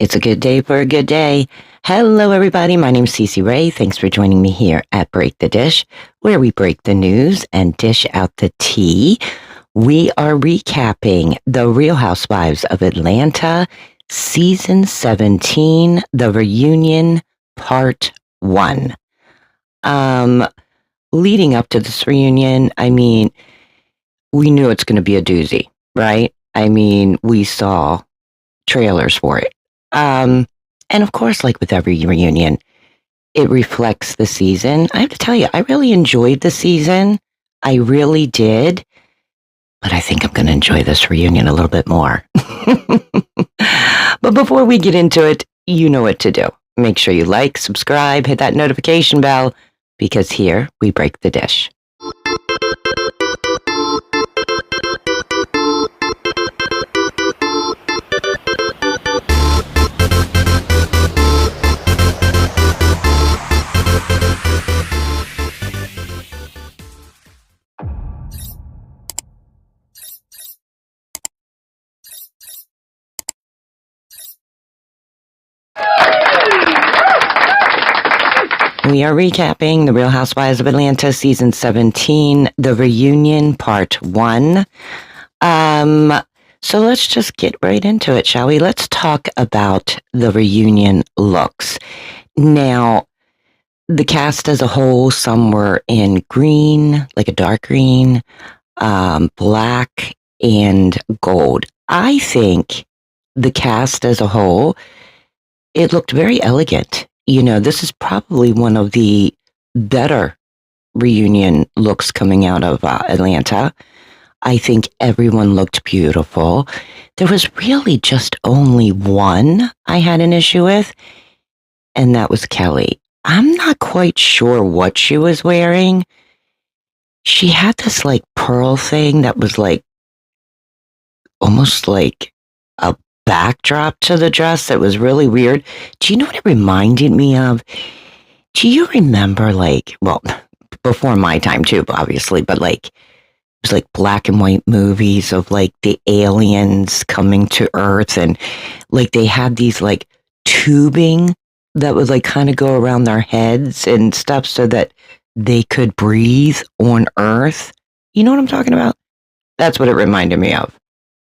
It's a good day for a good day. Hello, everybody. My name's Cece Ray. Thanks for joining me here at Break the Dish, where we break the news and dish out the tea. We are recapping the Real Housewives of Atlanta, Season 17, The Reunion, Part 1. Leading up to this reunion, we knew it's going to be a doozy, right? We saw trailers for it. And of course, like with every reunion, it reflects the season. I have to tell you, I really enjoyed the season. I really did. But I think I'm going to enjoy this reunion a little bit more. But before we get into it, you know what to do. Make sure you like, subscribe, hit that notification bell, because here we break the dish. We are recapping the Real Housewives of Atlanta, Season 17, The Reunion, Part 1. So let's just get right into it, shall we? Let's talk about the reunion looks. Now, the cast as a whole, some were in green, like a dark green, black, and gold. I think the cast as a whole, it looked very elegant. You know, this is probably one of the better reunion looks coming out of Atlanta. I think everyone looked beautiful. There was really just only one I had an issue with, and that was Kelly. I'm not quite sure what she was wearing. She had this like pearl thing that was like almost like a backdrop to the dress that was really weird. Do you know what it reminded me of? Do you remember before my time too, obviously, but it was like black and white movies of like the aliens coming to Earth, and like they had these like tubing that would like kind of go around their heads and stuff so that they could breathe on Earth. You know what I'm talking about? That's what it reminded me of.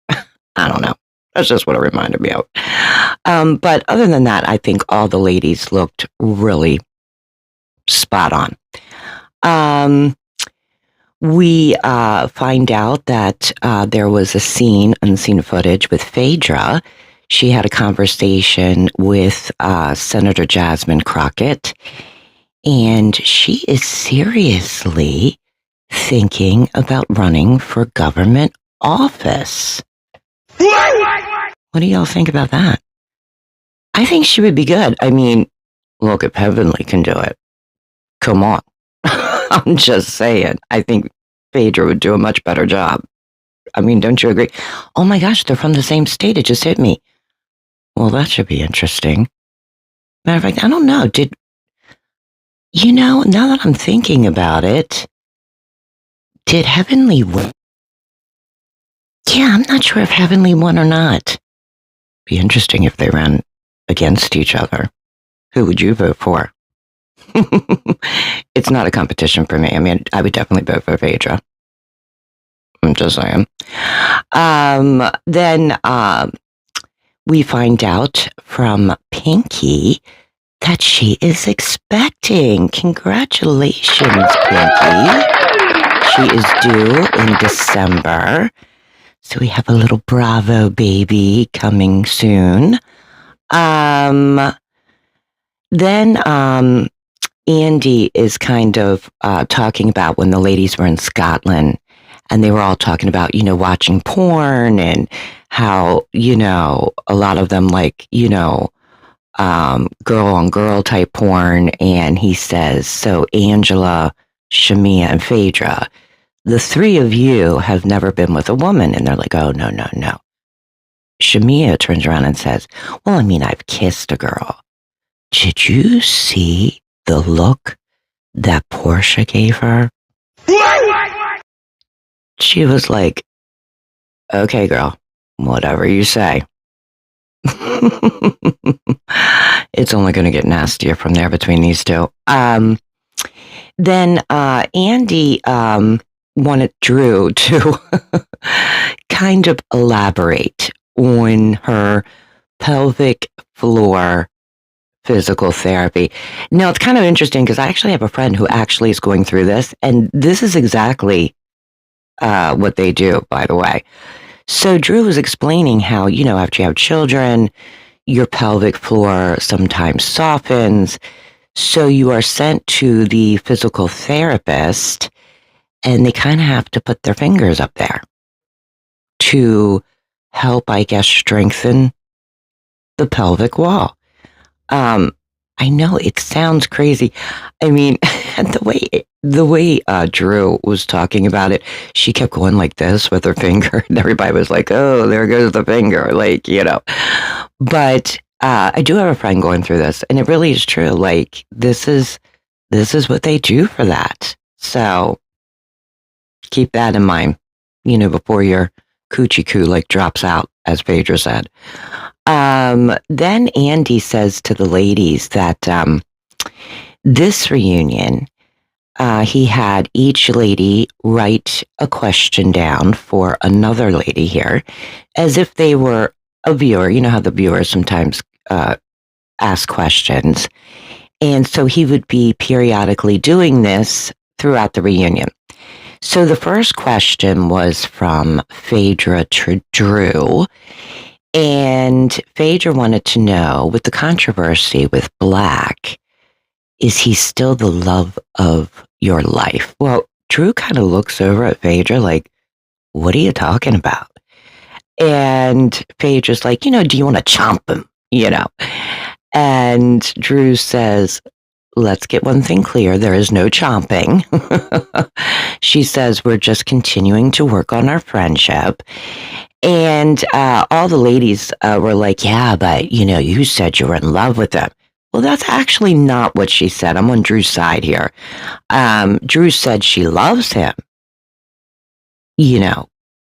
I don't know. That's just what it reminded me of. But other than that, I think all the ladies looked really spot on. We find out that there was a scene, unseen footage with Phaedra. She had a conversation with Senator Jasmine Crockett, and she is seriously thinking about running for government office. What do y'all think about that? I think she would be good. Look, if Heavenly can do it, come on. I'm just saying. I think Phaedra would do a much better job. Don't you agree? Oh my gosh, they're from the same state. It just hit me. Well, that should be interesting. Matter of fact, I don't know. Now that I'm thinking about it, did Heavenly win? Yeah, I'm not sure if Heavenly won or not. Be interesting if they ran against each other. Who would you vote for? It's not a competition for me. I would definitely vote for Phaedra. I'm just saying. Then we find out from Pinky that she is expecting. Congratulations, Pinky. She is due in December. So we have a little Bravo baby coming soon. Then Andy is kind of talking about when the ladies were in Scotland, and they were all talking about, watching porn and how, a lot of them girl on girl type porn. And he says, so Angela, Shamia, and Phaedra, the three of you have never been with a woman. And they're like, oh, no. Shamia turns around and says, well, I've kissed a girl. Did you see the look that Porsha gave her? She was like, okay, girl, whatever you say. It's only going to get nastier from there between these two. Then Andy wanted Drew to kind of elaborate on her pelvic floor physical therapy. Now, it's kind of interesting because I actually have a friend who actually is going through this, and this is exactly what they do, by the way. So Drew was explaining how, after you have children, your pelvic floor sometimes softens. So you are sent to the physical therapist, and they kind of have to put their fingers up there to help, I guess, strengthen the pelvic wall. I know it sounds crazy. I mean, the way Drew was talking about it, she kept going like this with her finger, and everybody was like, "Oh, there goes the finger," But I do have a friend going through this, and it really is true. Like this is what they do for that. So keep that in mind, before your coochie coo drops out, as Phaedra said. Then Andy says to the ladies that this reunion, he had each lady write a question down for another lady here, as if they were a viewer. You know how the viewers sometimes ask questions. And so he would be periodically doing this throughout the reunion. So the first question was from Phaedra to Drew. And Phaedra wanted to know, with the controversy with Blakk, is he still the love of your life? Well, Drew kind of looks over at Phaedra like, what are you talking about? And Phaedra's like, do you want to chomp him? And Drew says, let's get one thing clear. There is no chomping. She says, we're just continuing to work on our friendship. And all the ladies were like, yeah, but, you said you were in love with him. Well, that's actually not what she said. I'm on Drew's side here. Drew said she loves him,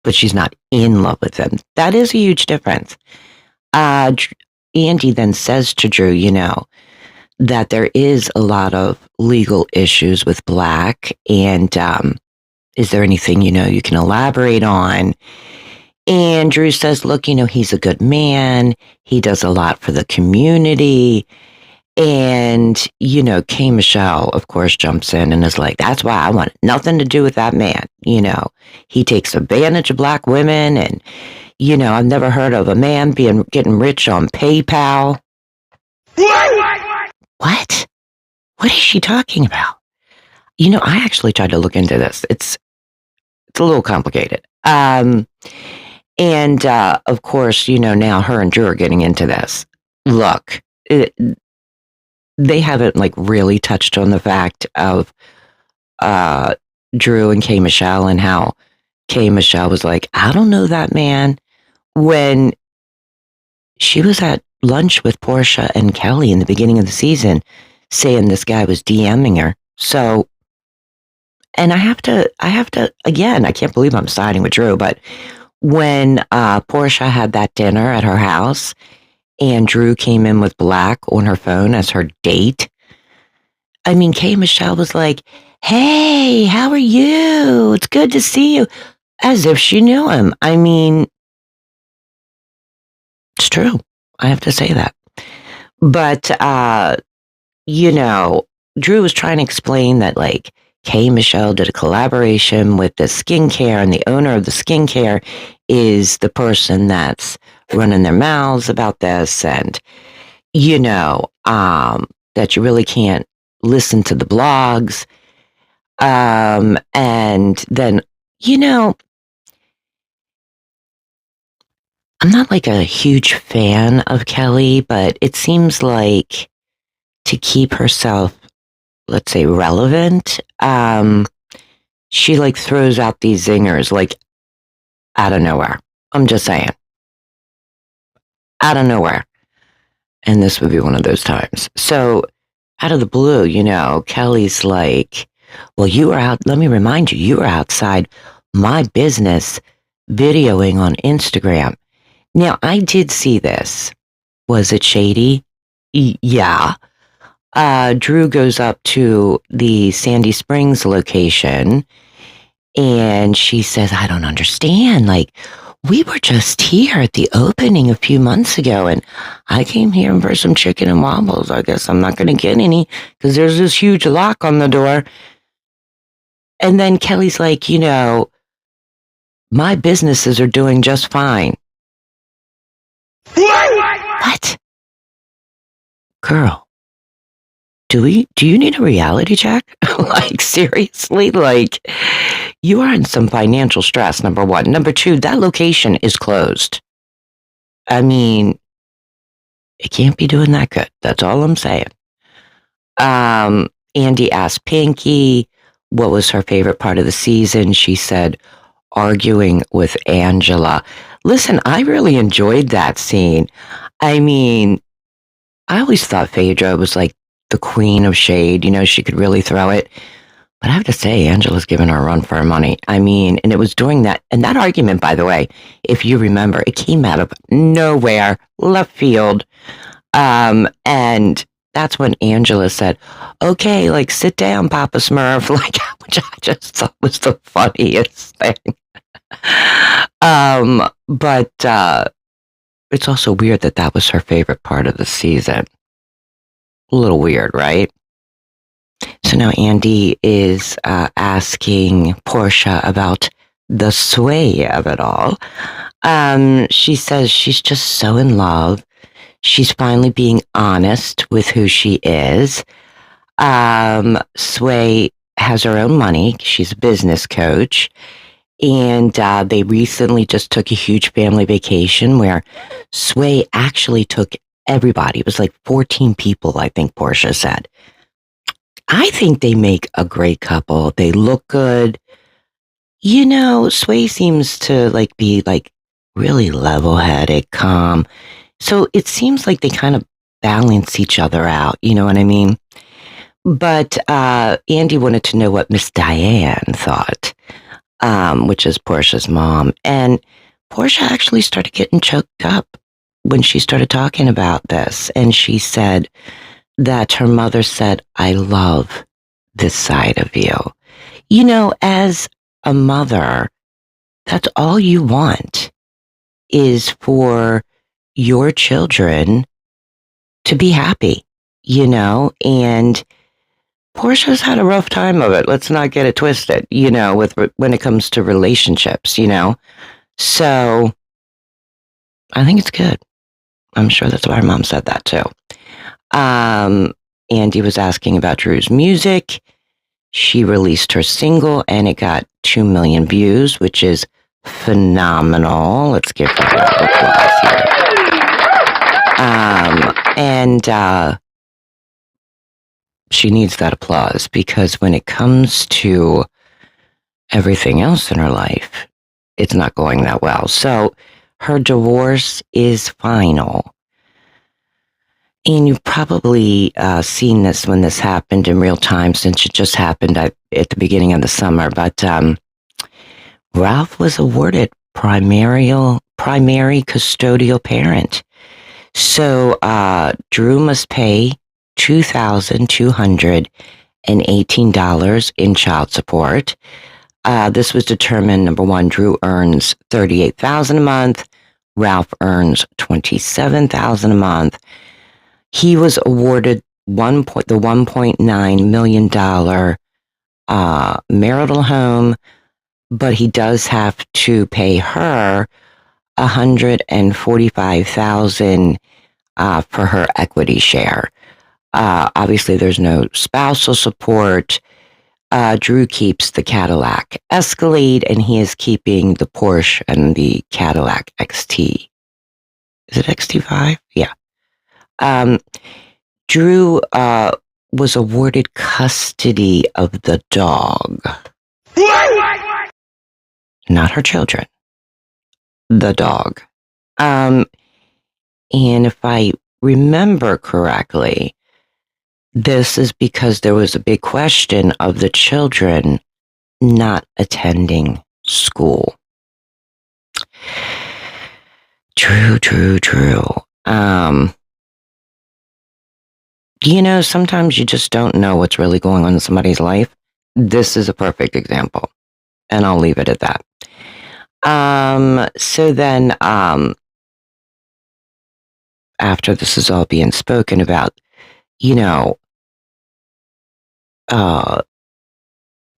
but she's not in love with him. That is a huge difference. Andy then says to Drew, that there is a lot of legal issues with Blakk. And is there anything, you can elaborate on? And Drew says, look, he's a good man. He does a lot for the community. And, K. Michelle, of course, jumps in and is like, that's why I want nothing to do with that man. He takes advantage of Black women. And, I've never heard of a man getting rich on PayPal. What? What is she talking about? I actually tried to look into this. It's a little complicated. And, of course, now her and Drew are getting into this. Look, they haven't really touched on the fact of Drew and K. Michelle and how K. Michelle was like, I don't know that man, when she was at lunch with Porsha and Kelly in the beginning of the season, saying this guy was DMing her. So, and I have to, again, I can't believe I'm siding with Drew, but when Porsha had that dinner at her house and Drew came in with Blakk on her phone as her date, I mean, K. Michelle was like, hey, how are you? It's good to see you. As if she knew him. I mean, it's true. I have to say that. But, Drew was trying to explain that, K. Michelle did a collaboration with the skincare, and the owner of the skincare is the person that's running their mouths about this, and, that you really can't listen to the blogs. And then, I'm not a huge fan of Kelly, but it seems like to keep herself, let's say, relevant, she throws out these zingers out of nowhere. I'm just saying. Out of nowhere. And this would be one of those times. So out of the blue, Kelly's like, well, you were out, let me remind you, you were outside my business videoing on Instagram. Now, I did see this. Was it shady? Yeah. Drew goes up to the Sandy Springs location and she says, I don't understand. Like, we were just here at the opening a few months ago and I came here for some chicken and waffles. I guess I'm not going to get any because there's this huge lock on the door. And then Kelly's like, my businesses are doing just fine. What? Girl, do you need a reality check? Like, seriously? Like, you are in some financial stress, number one. Number two, that location is closed. I mean, it can't be doing that good. That's all I'm saying. Andy asked Pinky what was her favorite part of the season. She said, arguing with Angela. Listen, I really enjoyed that scene. I mean, I always thought Phaedra was like the queen of shade. She could really throw it. But I have to say, Angela's giving her a run for her money. I mean, and it was during that, and that argument, by the way, if you remember, it came out of nowhere, left field. And that's when Angela said, okay, like, sit down, Papa Smurf, like, which I just thought was the funniest thing. But it's also weird that was her favorite part of the season. A little weird, right? So now Andy is asking Porsha about the sway of it all. She says she's just so in love. She's finally being honest with who she is. Sway has her own money. She's a business coach. And they recently just took a huge family vacation where Sway actually took everybody. It was like 14 people, I think Porsha said. I think they make a great couple. They look good. Sway seems to be really level-headed, calm. So it seems like they kind of balance each other out. You know what I mean? But Andy wanted to know what Miss Diane thought, which is Porsha's mom. And Porsha actually started getting choked up when she started talking about this. And she said that her mother said, I love this side of you. As a mother, that's all you want is for your children to be happy, and Porsha's had a rough time of it. Let's not get it twisted, when it comes to relationships, So I think it's good. I'm sure that's why her mom said that too. Andy was asking about Drew's music. She released her single and it got 2 million views, which is phenomenal. Let's give her a round of applause here. And she needs that applause because when it comes to everything else in her life, it's not going that well. So her divorce is final. And you've probably seen this when this happened in real time since it just happened at the beginning of the summer. But Ralph was awarded primary custodial parent. So Drew must pay $2,218 in child support. This was determined, number one, Drew earns $38,000 a month. Ralph earns $27,000 a month. He was awarded the $1.9 million marital home, but he does have to pay her $145,000 for her equity share. Obviously, there's no spousal support. Drew keeps the Cadillac Escalate, and he is keeping the Porsche and the Cadillac XT. Is it XT5? Yeah. Drew was awarded custody of the dog. Not her children. The dog. And if I remember correctly, this is because there was a big question of the children not attending school. True. Sometimes you just don't know what's really going on in somebody's life. This is a perfect example, and I'll leave it at that. So then, after this is all being spoken about, you know, uh,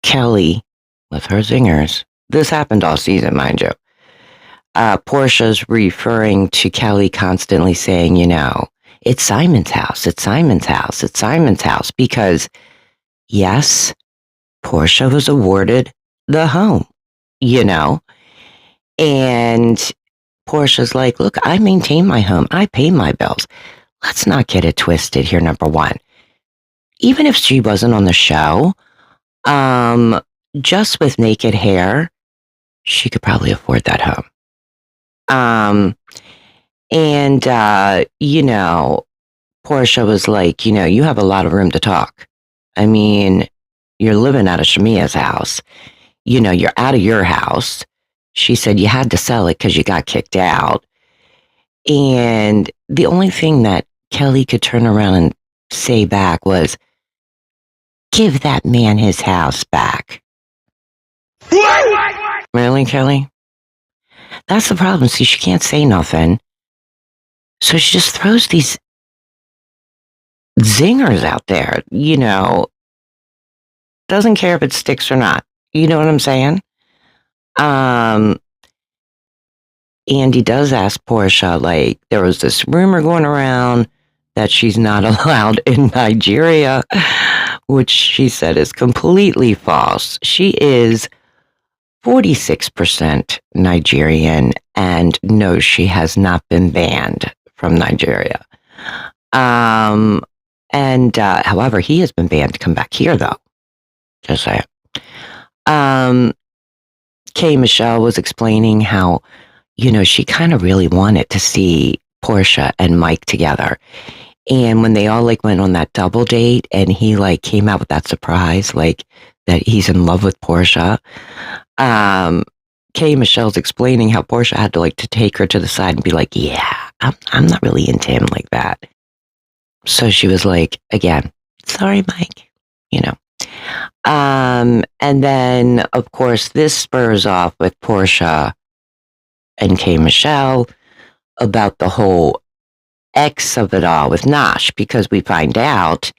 Kelly with her zingers. This happened all season, mind you. Porsha's referring to Kelly constantly saying, it's Simon's house, it's Simon's house, it's Simon's house, because yes, Porsha was awarded the home, you know, and Porsha's like, look, I maintain my home, I pay my bills. Let's not get it twisted here, number one. Even if she wasn't on the show, just with naked hair, she could probably afford that home. And Porsha was like, you have a lot of room to talk. I mean, you're living out of Shamia's house. You're out of your house. She said you had to sell it because you got kicked out. And the only thing that Kelly could turn around and say back was, give that man his house back. Really, Kelly? That's the problem. See, she can't say nothing. So she just throws these zingers out there, doesn't care if it sticks or not. You know what I'm saying? And he does ask Porsha, like, there was this rumor going around that she's not allowed in Nigeria, which she said is completely false. She is 46% Nigerian, and no, she has not been banned from Nigeria. However, he has been banned to come back here, though. Just saying. K. Michelle was explaining how, she kind of really wanted to see Porsha and Mike together. And when they all went on that double date and he came out with that surprise, that he's in love with Porsha, K. Michelle's explaining how Porsha had to take her to the side and be like, yeah, I'm not really into him like that. So she was like, again, sorry, Mike, And then, of course, this spurs off with Porsha and K. Michelle about the whole X of it all with Nosh, because we find out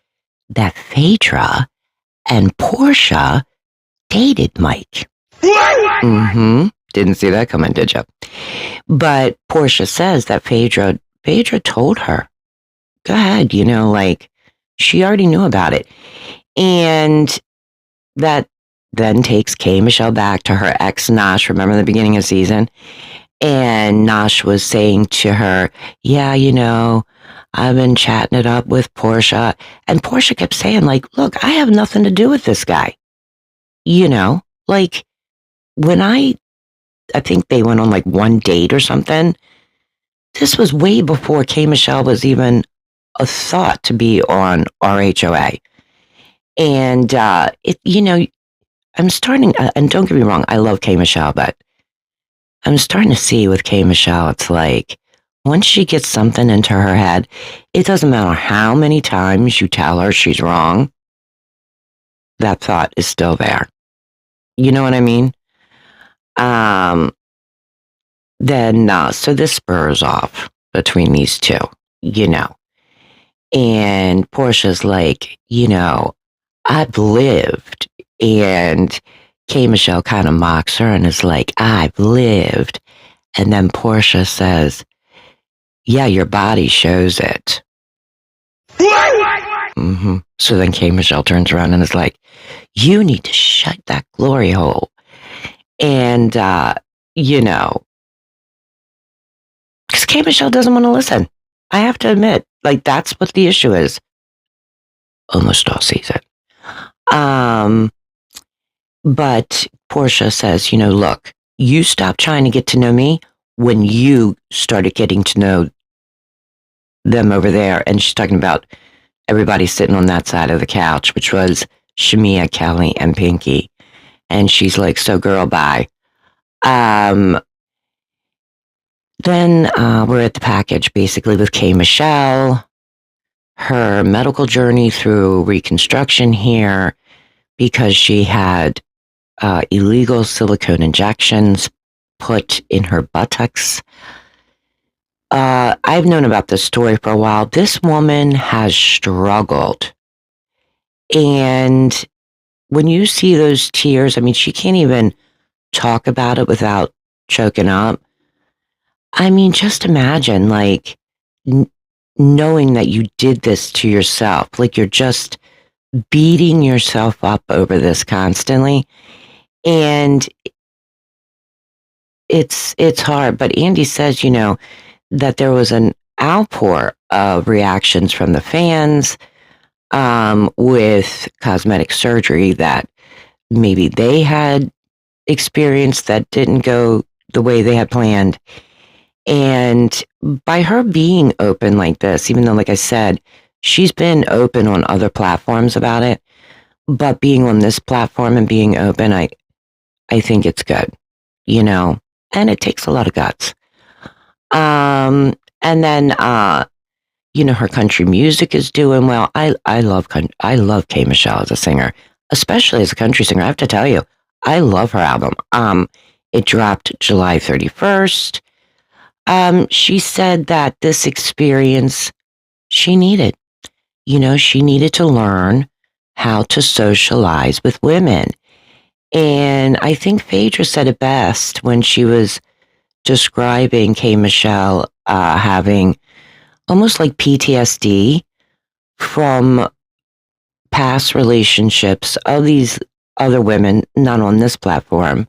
that Phaedra and Porsha dated Mike. Didn't see that coming, did you? But Porsha says that Phaedra told her, go ahead, she already knew about it. And that then takes K. Michelle back to her ex Nosh, remember the beginning of the season? And Nosh was saying to her, yeah, I've been chatting it up with Porsha. And Porsha kept saying, look, I have nothing to do with this guy. When I think they went on one date or something. This was way before K. Michelle was even a thought to be on RHOA. And, I'm starting, and don't get me wrong, I love K. Michelle, but I'm starting to see with K. Michelle, it's once she gets something into her head, it doesn't matter how many times you tell her she's wrong, that thought is still there. You know what I mean? So this spurs off between these two, and Portia's like, I've lived, and K. Michelle kind of mocks her and is like, I've lived. And then Porsha says, yeah, your body shows it. So then K. Michelle turns around and is like, you need to shut that glory hole. And, because K. Michelle doesn't want to listen. I have to admit, that's what the issue is. Almost all season. But Porsha says, look, you stopped trying to get to know me when you started getting to know them over there. And she's talking about everybody sitting on that side of the couch, which was Shamia, Kelly, and Pinky. And she's like, so girl, bye. Then we're at the package, basically, with K. Michelle. her medical journey through reconstruction here because she had illegal silicone injections put in her buttocks. I've known about this story for a while. This woman has struggled. And when you see those tears, I mean, she can't even talk about it without choking up. I mean, just imagine, like, knowing that you did this to yourself. Like, you're just beating yourself up over this constantly. And it's hard. But Andy says, that there was an outpour of reactions from the fans with cosmetic surgery that maybe they had experienced that didn't go the way they had planned. And by her being open like this, even though, like I said, she's been open on other platforms about it, but being on this platform and being open, I think it's good, and it takes a lot of guts. And then, her country music is doing well. I love K. Michelle as a singer, especially as a country singer. I have to tell you, I love her album. It dropped July 31st. She said that this experience she needed. She needed to learn how to socialize with women. And I think Phaedra said it best when she was describing K. Michelle having almost like PTSD from past relationships of these other women, not on this platform,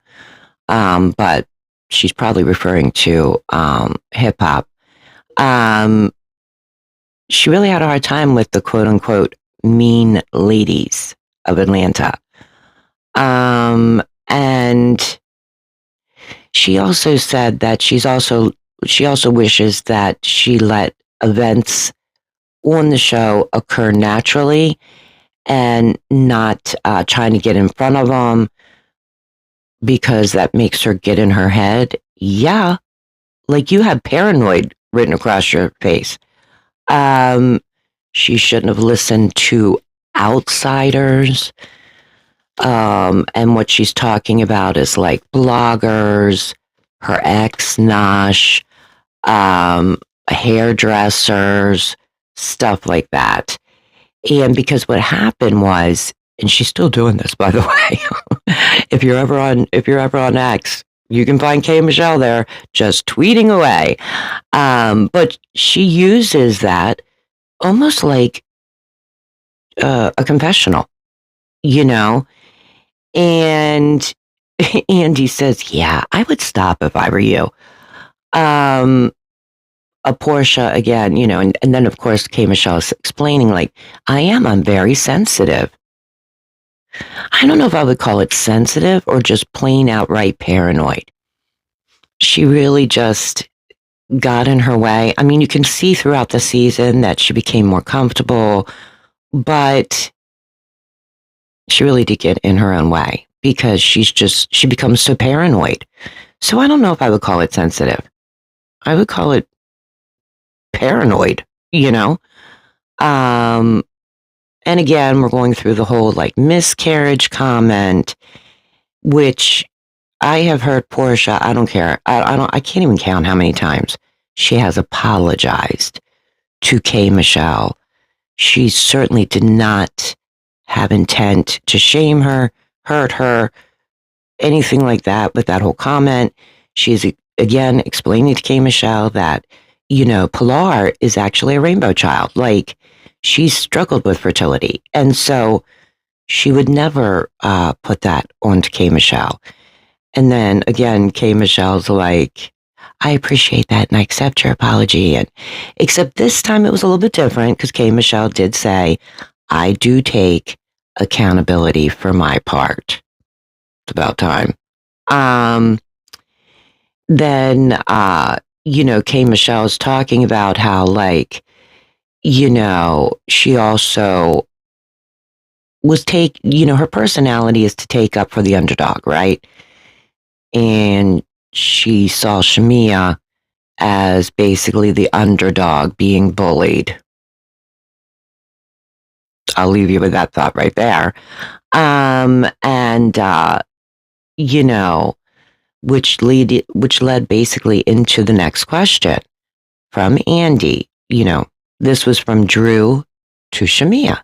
but she's probably referring to hip hop. She really had a hard time with the quote unquote mean ladies of Atlanta. And she also said that she also wishes that she let events on the show occur naturally and not trying to get in front of them because that makes her get in her head. Yeah, like you have paranoid written across your face. She shouldn't have listened to outsiders. And what she's talking about is like bloggers, her ex Nosh, hairdressers, stuff like that. And because what happened was, and she's still doing this, by the way. if you're ever on X, you can find K. Michelle there, just tweeting away. But she uses that almost like a confessional, And Andy says, "Yeah, I would stop if I were you." A Porsha again, and then of course K. Michelle's explaining like, I'm very sensitive. I don't know if I would call it sensitive or just plain outright paranoid. She really just got in her way. I mean, you can see throughout the season that she became more comfortable, but she really did get in her own way because she becomes so paranoid. So I don't know if I would call it sensitive. I would call it paranoid, And again, we're going through the whole like miscarriage comment, which I have heard Porsha, I don't care. I can't even count how many times she has apologized to K. Michelle. She certainly did not have intent to shame her, hurt her, anything like that with that whole comment. She's again explaining to K. Michelle that, Pilar is actually a rainbow child. Like, she's struggled with fertility. And so she would never put that onto K. Michelle. And then again, K. Michelle's like, I appreciate that and I accept your apology. And except this time it was a little bit different because K. Michelle did say, I do take accountability for my part. It's about time. Then, K. Michelle's talking about how, like, she also her personality is to take up for the underdog, right? And she saw Shamia as basically the underdog being bullied. I'll leave you with that thought right there. And you know, which led basically into the next question from Andy. This was from Drew to Shamia.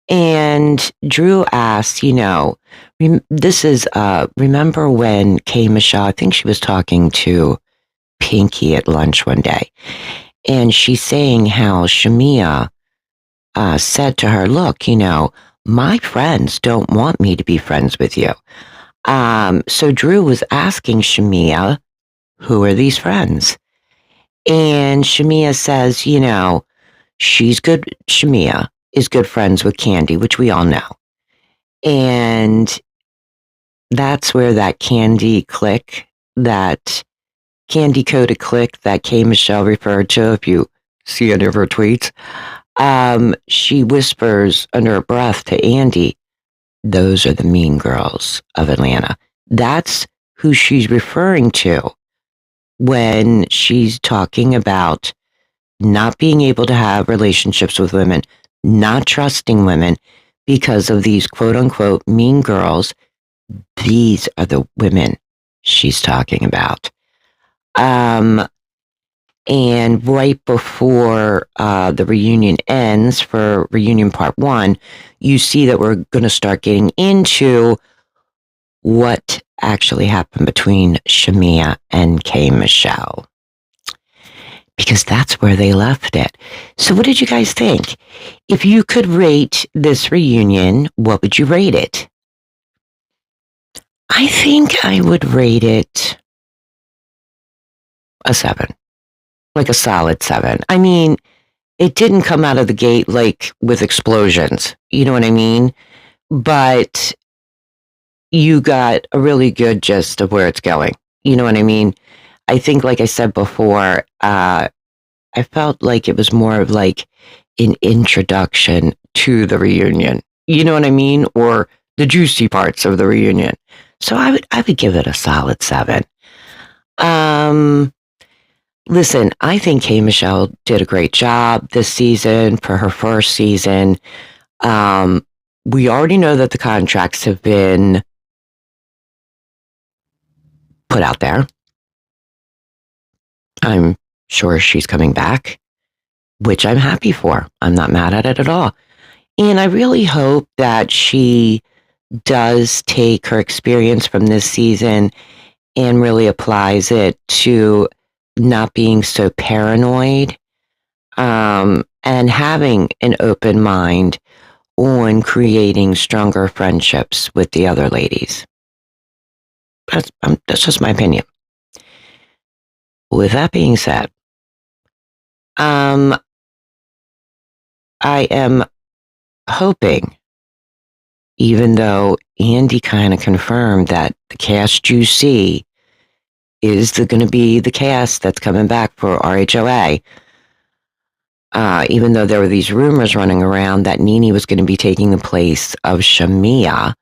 And Drew asked, this is, remember when K. Michelle, I think she was talking to Pinky at lunch one day, and she's saying how Shamia said to her, look, my friends don't want me to be friends with you. So Drew was asking Shamia, who are these friends? And Shamia says, Shamia is good friends with Candy, which we all know. And that's where that Candy coded click that K. Michelle referred to, if you see any of her tweets, she whispers under her breath to Andy, those are the mean girls of Atlanta. That's who she's referring to when she's talking about not being able to have relationships with women, not trusting women because of these quote unquote mean girls. These are the women she's talking about. And right before the reunion ends for reunion part 1, you see that we're going to start getting into what actually happened between Shamia and K. Michelle. Because that's where they left it. So what did you guys think? If you could rate this reunion, what would you rate it? I think I would rate it a 7. Like a solid 7. I mean, it didn't come out of the gate like with explosions. You know what I mean? But you got a really good gist of where it's going. You know what I mean? I think, like I said before, I felt like it was more of like an introduction to the reunion. You know what I mean? Or the juicy parts of the reunion. So I would give it a solid 7. Listen, I think K. Michelle did a great job this season for her first season. We already know that the contracts have been put out there. I'm sure she's coming back, which I'm happy for. I'm not mad at it at all. And I really hope that she does take her experience from this season and really applies it to not being so paranoid, and having an open mind on creating stronger friendships with the other ladies. That's just my opinion. With that being said, I am hoping, even though Andy kind of confirmed that the cast you see is going to be the cast that's coming back for RHOA, even though there were these rumors running around that Nene was going to be taking the place of Shamia,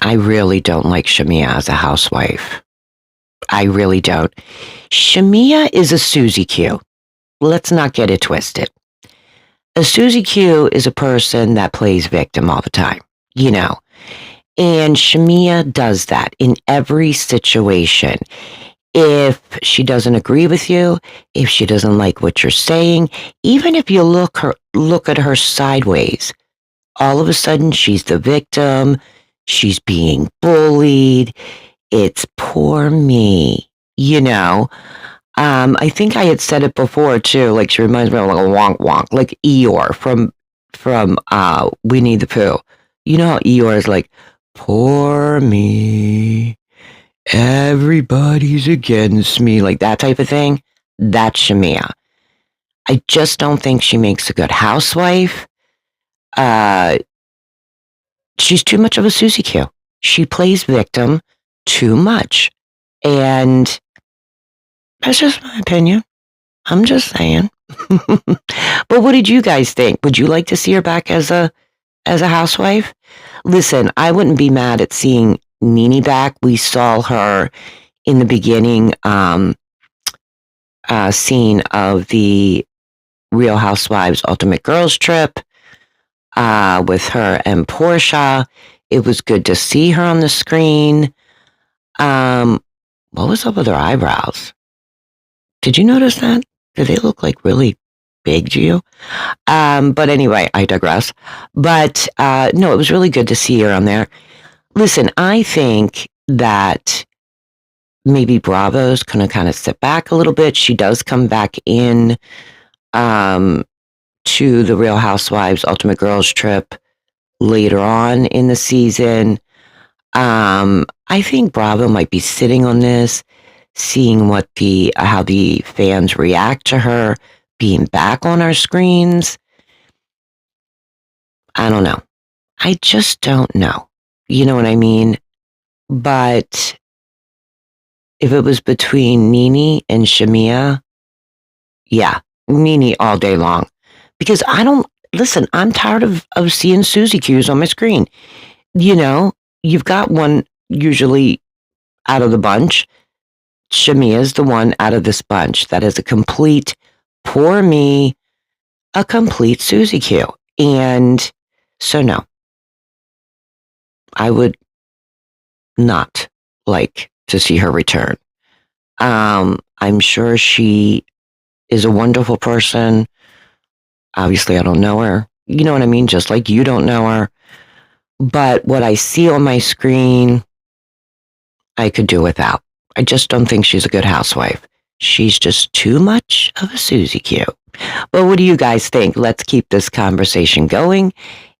I really don't like Shamia as a housewife. I really don't. Shamia is a Susie Q. Let's not get it twisted. A Susie Q is a person that plays victim all the time, and Shamia does that in every situation. If she doesn't agree with you, if she doesn't like what you're saying, even if you look at her sideways, all of a sudden she's the victim. She's being bullied. It's poor me, I think I had said it before too. Like, she reminds me of like a wonk wonk, like Eeyore from Winnie the Pooh. You know how Eeyore is like, poor me, everybody's against me, like that type of thing. That's Shamia. I just don't think she makes a good housewife. She's too much of a Susie Q. She plays victim too much. And that's just my opinion. I'm just saying. But what did you guys think? Would you like to see her back as a housewife? Listen, I wouldn't be mad at seeing Nene back. We saw her in the beginning scene of the Real Housewives Ultimate Girls Trip with her and Porsha. It was good to see her on the screen. What was up with her eyebrows? Did you notice that? Did they look like really big to you? But anyway, I digress. But no, it was really good to see her on there. Listen, I think that maybe Bravo's going to kind of sit back a little bit. She does come back in to the Real Housewives Ultimate Girls Trip later on in the season. I think Bravo might be sitting on this, seeing what how the fans react to her being back on our screens. I don't know. I just don't know. You know what I mean? But if it was between Nene and Shamia, yeah, Nene all day long. Because I'm tired of seeing Susie Q's on my screen. You know, you've got one usually out of the bunch. Shamia's the one out of this bunch that is a complete, poor me, a complete Susie Q. And so no, I would not like to see her return. I'm sure she is a wonderful person. Obviously, I don't know her. You know what I mean? Just like you don't know her. But what I see on my screen, I could do without. I just don't think she's a good housewife. She's just too much of a Susie Q. But what do you guys think? Let's keep this conversation going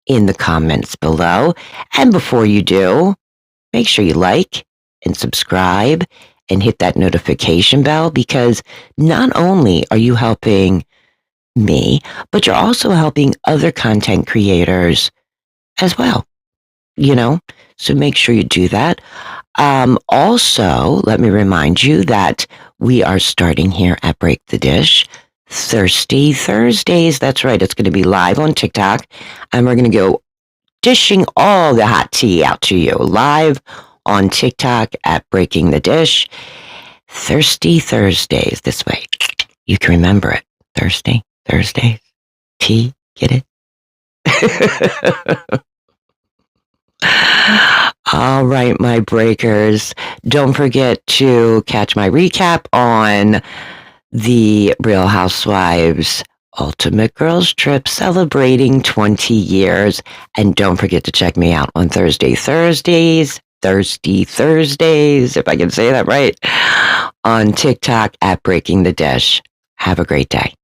in the comments below. And before you do, make sure you like and subscribe and hit that notification bell, because not only are you helping me, but you're also helping other content creators as well. You know, so make sure you do that. Also, let me remind you that we are starting here at Break the Dish Thirsty Thursdays. That's right. It's going to be live on TikTok, and we're going to go dishing all the hot tea out to you live on TikTok at Breaking the Dish Thirsty Thursdays. This way you can remember it. Thirsty Thursdays. Tea. Get it? All right, my breakers. Don't forget to catch my recap on the Real Housewives Ultimate Girls Trip celebrating 20 years. And don't forget to check me out on Thirsty Thursdays, if I can say that right, on TikTok at Breaking the Dish. Have a great day.